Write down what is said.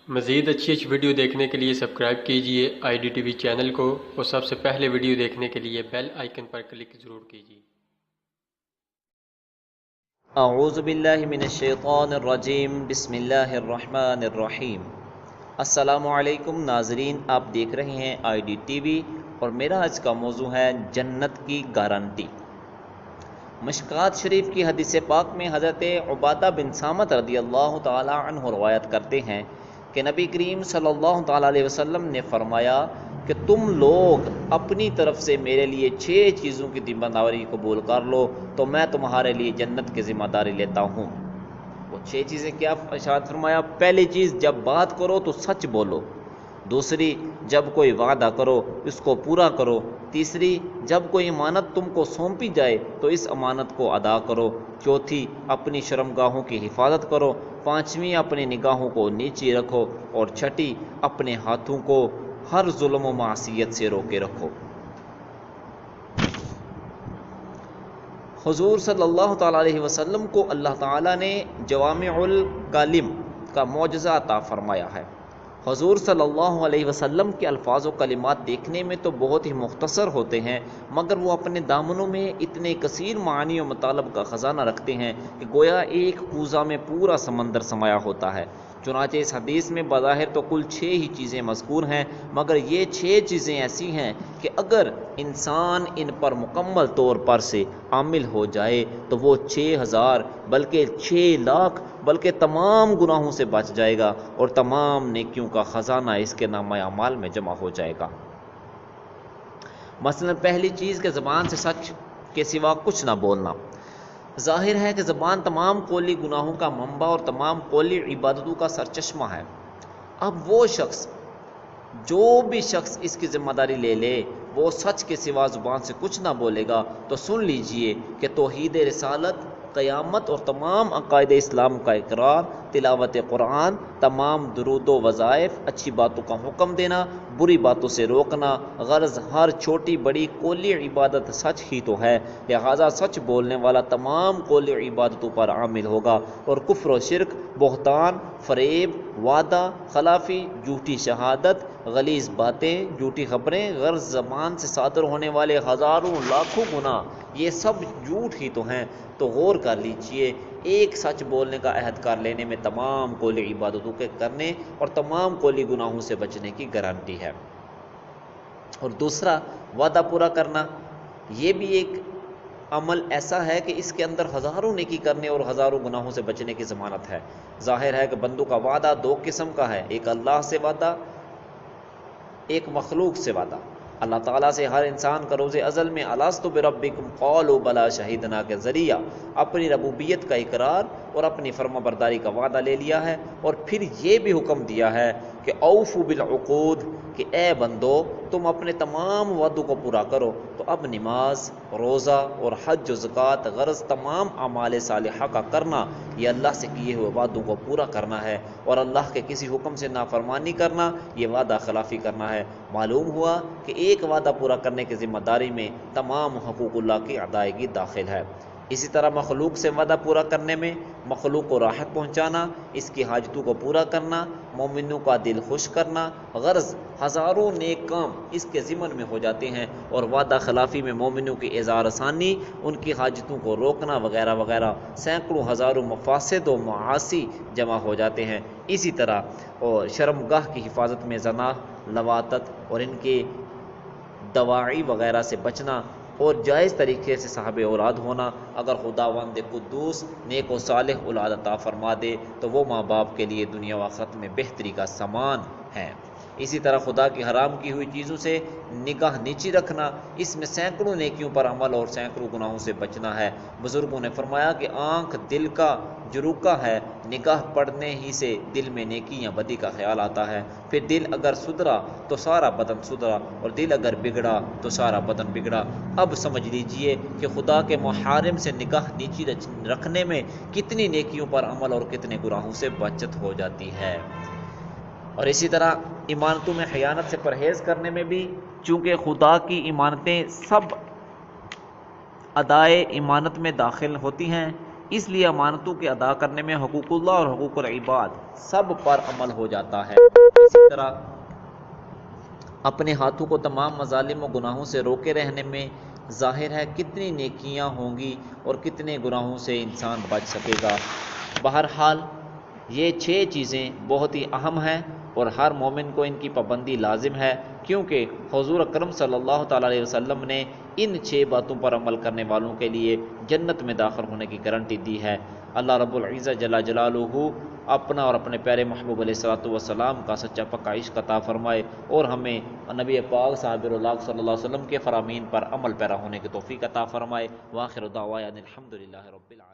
مزید اچھی ویڈیو دیکھنے کے لیے سبسکرائب کیجیے IDTV چینل کو اور سب سے پہلے ویڈیو دیکھنے کے لیے بیل آئیکن پر کلک ضرور کیجیے۔ اعوذ باللہ من الشیطان الرجیم، بسم اللہ الرحمن الرحیم۔ السلام علیکم ناظرین، آپ دیکھ رہے ہیں IDTV اور میرا آج کا موضوع ہے جنت کی گارنٹی۔ مشکوٰۃ شریف کی حدیث پاک میں حضرت عبادہ بن صامت رضی اللہ تعالی عنہ روایت کرتے ہیں کہ نبی کریم صلی اللہ تعالی علیہ وسلم نے فرمایا کہ تم لوگ اپنی طرف سے میرے لیے 6 چیزوں کی ذمہ داری قبول کر لو تو میں تمہارے لیے جنت کی ذمہ داری لیتا ہوں۔ وہ 6 چیزیں کیا ارشاد فرمایا؟ پہلی چیز، جب بات کرو تو سچ بولو۔ دوسری، جب کوئی وعدہ کرو اس کو پورا کرو۔ تیسری، جب کوئی امانت تم کو سونپی جائے تو اس امانت کو ادا کرو۔ چوتھی، اپنی شرمگاہوں کی حفاظت کرو۔ پانچویں، اپنی نگاہوں کو نیچی رکھو۔ اور چھٹی، اپنے ہاتھوں کو ہر ظلم و معصیت سے روکے رکھو۔ حضور صلی اللہ تعالیٰ علیہ وسلم کو اللہ تعالیٰ نے جوامع الکلم کا معجزہ عطا فرمایا ہے۔ حضور صلی اللہ علیہ وسلم کے الفاظ و کلمات دیکھنے میں تو بہت ہی مختصر ہوتے ہیں، مگر وہ اپنے دامنوں میں اتنے کثیر معانی و مطالب کا خزانہ رکھتے ہیں کہ گویا ایک کوزہ میں پورا سمندر سمایا ہوتا ہے۔ چنانچہ اس حدیث میں بظاہر تو کل 6 ہی چیزیں مذکور ہیں، مگر یہ 6 چیزیں ایسی ہیں کہ اگر انسان ان پر مکمل طور پر سے عامل ہو جائے تو وہ 6000 بلکہ 6 لاکھ بلکہ تمام گناہوں سے بچ جائے گا اور تمام نیکیوں کا خزانہ اس کے نامہ اعمال میں جمع ہو جائے گا۔ مثلا پہلی چیز کہ زبان سے سچ کے سوا کچھ نہ بولنا۔ ظاہر ہے کہ زبان تمام قولی گناہوں کا منبع اور تمام قولی عبادتوں کا سرچشمہ ہے۔ اب وہ شخص، جو بھی شخص اس کی ذمہ داری لے لے، وہ سچ کے سوا زبان سے کچھ نہ بولے گا تو سن لیجئے کہ توحید رسالت، قیامت اور تمام عقائد اسلام کا اقرار، تلاوت قرآن، تمام درود و وظائف، اچھی باتوں کا حکم دینا، بری باتوں سے روکنا، غرض ہر چھوٹی بڑی قولی عبادت سچ ہی تو ہے، لہذا سچ بولنے والا تمام قولی عبادتوں پر عامل ہوگا اور کفر و شرک، بہتان، فریب، وعدہ خلافی، جھوٹی شہادت، غلیظ باتیں، جھوٹی خبریں، غرض زبان سے صادر ہونے والے ہزاروں لاکھوں گناہ، یہ سب جھوٹ ہی تو ہیں۔ تو غور کر لیجئے، ایک سچ بولنے کا عہد کر لینے میں تمام قولی عبادتوں کے کرنے اور تمام قولی گناہوں سے بچنے کی گارنٹی ہے۔ اور دوسرا، وعدہ پورا کرنا، یہ بھی ایک عمل ایسا ہے کہ اس کے اندر ہزاروں نیکی کرنے اور ہزاروں گناہوں سے بچنے کی ضمانت ہے۔ ظاہر ہے کہ بندوں کا وعدہ 2 قسم کا ہے، ایک اللہ سے وعدہ، ایک مخلوق سے وعدہ۔ اللہ تعالیٰ سے ہر انسان کا روز ازل میں الستُ بربکم قالوا بلی شہدنا کے ذریعہ اپنی ربوبیت کا اقرار اور اپنی فرما برداری کا وعدہ لے لیا ہے، اور پھر یہ بھی حکم دیا ہے کہ اوفوا بالعقود، کہ اے بندو تم اپنے تمام وعدوں کو پورا کرو۔ تو اب نماز، روزہ اور حج و زکوٰۃ، غرض تمام اعمال صالحہ کا کرنا، یہ اللہ سے کیے ہوئے وعدوں کو پورا کرنا ہے، اور اللہ کے کسی حکم سے نافرمانی کرنا یہ وعدہ خلافی کرنا ہے۔ معلوم ہوا کہ ایک وعدہ پورا کرنے کی ذمہ داری میں تمام حقوق اللہ کی ادائیگی داخل ہے۔ اسی طرح مخلوق سے وعدہ پورا کرنے میں مخلوق کو راحت پہنچانا، اس کی حاجتوں کو پورا کرنا، مومنوں کا دل خوش کرنا، غرض ہزاروں نیک کام اس کے ضمن میں ہو جاتے ہیں، اور وعدہ خلافی میں مومنوں کی اظہار ثانی، ان کی حاجتوں کو روکنا وغیرہ وغیرہ، سینکڑوں ہزاروں مفاسد و معاصی جمع ہو جاتے ہیں۔ اسی طرح اور شرمگاہ کی حفاظت میں زنا، لواطت اور ان کے دواعی وغیرہ سے بچنا، اور جائز طریقے سے صاحب اولاد ہونا۔ اگر خداوند قدوس نیک و صالح اولاد عطا فرما دے تو وہ ماں باپ کے لیے دنیا و آخرت میں بہتری کا سامان ہے۔ اسی طرح خدا کی حرام کی ہوئی چیزوں سے نگاہ نیچی رکھنا، اس میں سینکڑوں نیکیوں پر عمل اور سینکڑوں گناہوں سے بچنا ہے۔ بزرگوں نے فرمایا کہ آنکھ دل کا جروکا ہے، نگاہ پڑنے ہی سے دل میں نیکی یا بدی کا خیال آتا ہے، پھر دل اگر سدھرا تو سارا بدن سدھرا، اور دل اگر بگڑا تو سارا بدن بگڑا۔ اب سمجھ لیجئے کہ خدا کے محارم سے نگاہ نیچی رکھنے میں کتنی نیکیوں پر عمل اور کتنے گناہوں سے بچت ہو جاتی ہے۔ اور اسی طرح ایمانتوں میں خیانت سے پرہیز کرنے میں بھی، چونکہ خدا کی ایمانتیں سب ادائے ایمانت میں داخل ہوتی ہیں، اس لیے امانتوں کے ادا کرنے میں حقوق اللہ اور حقوق العباد سب پر عمل ہو جاتا ہے۔ اسی طرح اپنے ہاتھوں کو تمام مظالم و گناہوں سے روکے رہنے میں ظاہر ہے کتنی نیکیاں ہوں گی اور کتنے گناہوں سے انسان بچ سکے گا۔ بہرحال یہ 6 چیزیں بہت ہی اہم ہیں اور ہر مومن کو ان کی پابندی لازم ہے، کیونکہ حضور اکرم صلی اللہ تعالیٰ علیہ وسلم نے ان 6 باتوں پر عمل کرنے والوں کے لیے جنت میں داخل ہونے کی گارنٹی دی ہے۔ اللہ رب العزت جل جلالہ اپنا اور اپنے پیارے محبوب علیہ الصلوۃ والسلام کا سچا پکا عشق عطا فرمائے اور ہمیں نبی پاک صاحب اللہ صلی اللہ علیہ وسلم کے فرامین پر عمل پیرا ہونے کی توفیق عطا فرمائے۔ وآخر دعوانا الحمد للہ رب العالمین۔